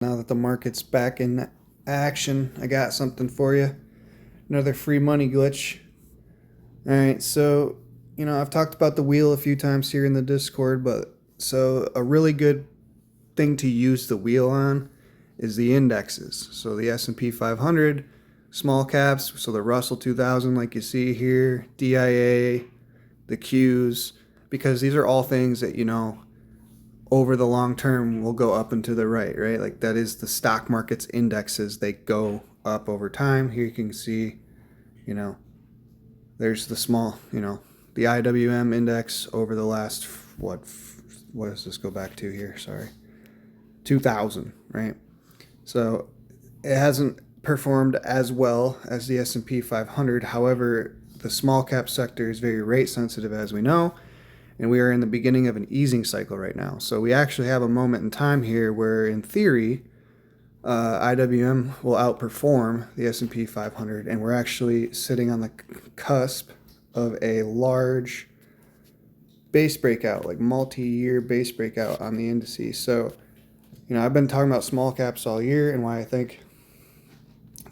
Now that the market's back in action, I got something for you. Another free money glitch. All right, so, I've talked about the wheel a few times here in the Discord, but so a really good thing to use the wheel on is the indexes. So the S&P 500, small caps, so the Russell 2000 like you see here, DIA, the Qs, because these are all things that, over the long term will go up and to the right? Like that is the stock market's indexes. They go up over time. Here you can see, there's the small, the IWM index over the last, what does this go back to here? Sorry. 2000, right? So it hasn't performed as well as the S&P 500. However, the small cap sector is very rate sensitive, as we know, and we are in the beginning of an easing cycle right now. So we actually have a moment in time here where, in theory, IWM will outperform the S&P 500, and we're actually sitting on the cusp of a large base breakout, like multi-year base breakout on the indices. So, I've been talking about small caps all year and why I think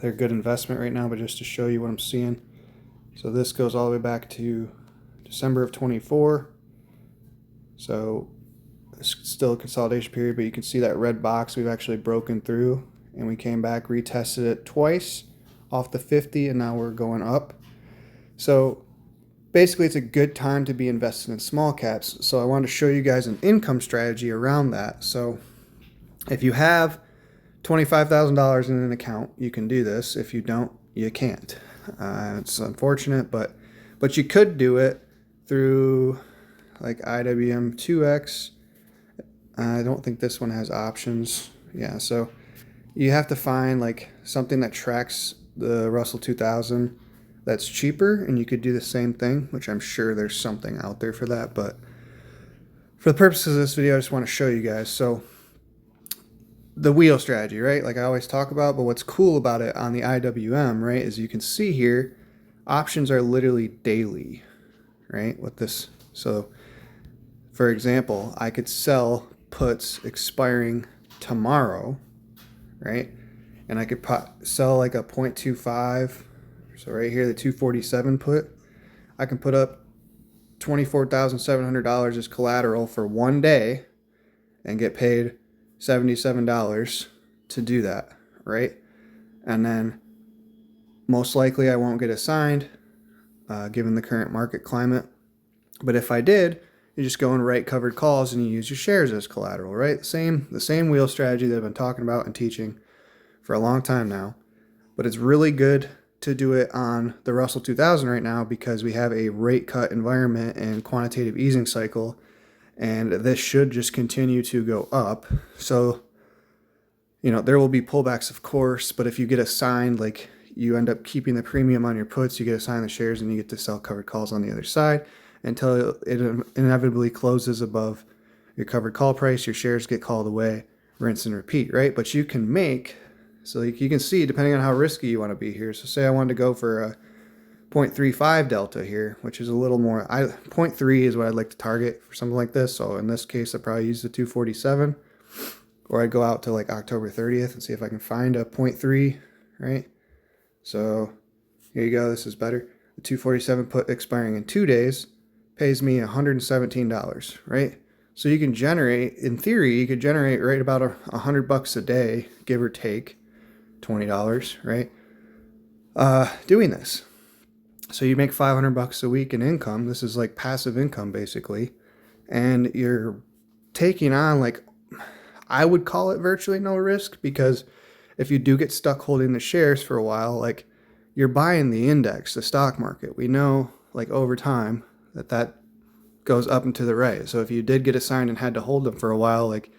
they're a good investment right now, but just to show you what I'm seeing. So this goes all the way back to December of 24. So it's still a consolidation period, but you can see that red box we've actually broken through, and we came back, retested it twice off the 50, and now we're going up. So basically it's a good time to be invested in small caps. So I wanted to show you guys an income strategy around that. So if you have $25,000 in an account, you can do this. If you don't, you can't. It's unfortunate, but you could do it through like IWM 2X. I don't think this one has options. Yeah, so you have to find like something that tracks the Russell 2000 that's cheaper, and you could do the same thing, which I'm sure there's something out there for that. But for the purposes of this video, I just want to show you guys. So the wheel strategy, right? Like I always talk about, but what's cool about it on the IWM, right, is you can see here, options are literally daily, right? With this, so for example, I could sell puts expiring tomorrow, right? And I could sell like a 0.25. So right here, the 247 put, I can put up $24,700 as collateral for one day and get paid $77 to do that, right? And then most likely I won't get assigned given the current market climate. But if I did, you just go and write covered calls and you use your shares as collateral, right? The same wheel strategy that I've been talking about and teaching for a long time now. But it's really good to do it on the Russell 2000 right now because we have a rate cut environment and quantitative easing cycle, and this should just continue to go up. So, there will be pullbacks, of course, but if you get assigned, like you end up keeping the premium on your puts, you get assigned the shares, and you get to sell covered calls on the other side until it inevitably closes above your covered call price. Your shares get called away, rinse and repeat, right? But you can make, so you can see, depending on how risky you want to be here. So say I wanted to go for a 0.35 delta here, which is a little more, 0.3 is what I'd like to target for something like this. So in this case, I'd probably use the 247, or I'd go out to like October 30th and see if I can find a 0.3, right? So here you go, this is better. The 247 put expiring in 2 days pays me $117, right? So you can generate, in theory, you could generate right about $100 a day, give or take $20, right? Doing this. So you make $500 a week in income. This is like passive income basically. And you're taking on, like, I would call it virtually no risk, because if you do get stuck holding the shares for a while, like you're buying the index, the stock market. We know like over time that goes up and to the right. So if you did get assigned and had to hold them for a while, like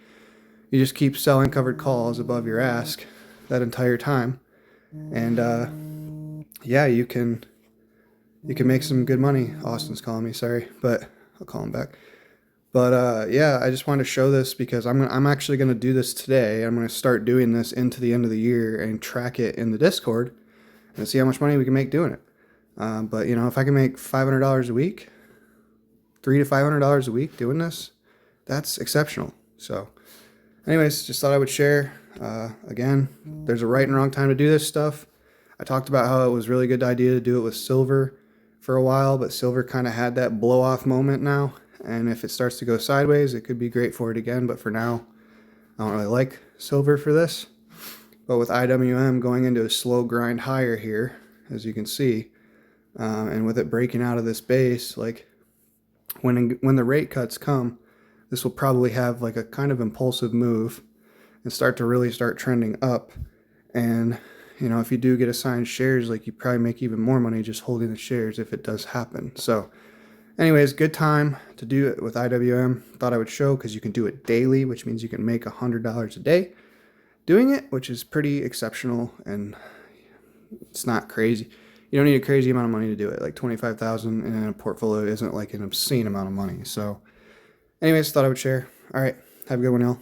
you just keep selling covered calls above your ask that entire time. And yeah, you can make some good money. Austin's calling me, sorry, but I'll call him back. But yeah, I just wanted to show this because I'm actually going to do this today. I'm going to start doing this into the end of the year and track it in the Discord and see how much money we can make doing it. But if I can make $500 a week, $300 to $500 a week doing this, that's exceptional. So anyways, just thought I would share. Again, there's a right and wrong time to do this stuff. I talked about how it was a really good idea to do it with silver for a while, but silver kind of had that blow off moment now. And if it starts to go sideways, it could be great for it again. But for now, I don't really like silver for this. But with IWM going into a slow grind higher here, as you can see, and with it breaking out of this base, like when the rate cuts come, this will probably have like a kind of impulsive move and start to really start trending up. And you know, if you do get assigned shares, like you probably make even more money just holding the shares if it does happen. So anyways, good time to do it with IWM. Thought I would show because you can do it daily, which means you can make $100 a day doing it, which is pretty exceptional, and it's not crazy. You don't need a crazy amount of money to do it. Like 25,000 in a portfolio isn't like an obscene amount of money. So anyways, thought I would share. All right, have a good one, y'all.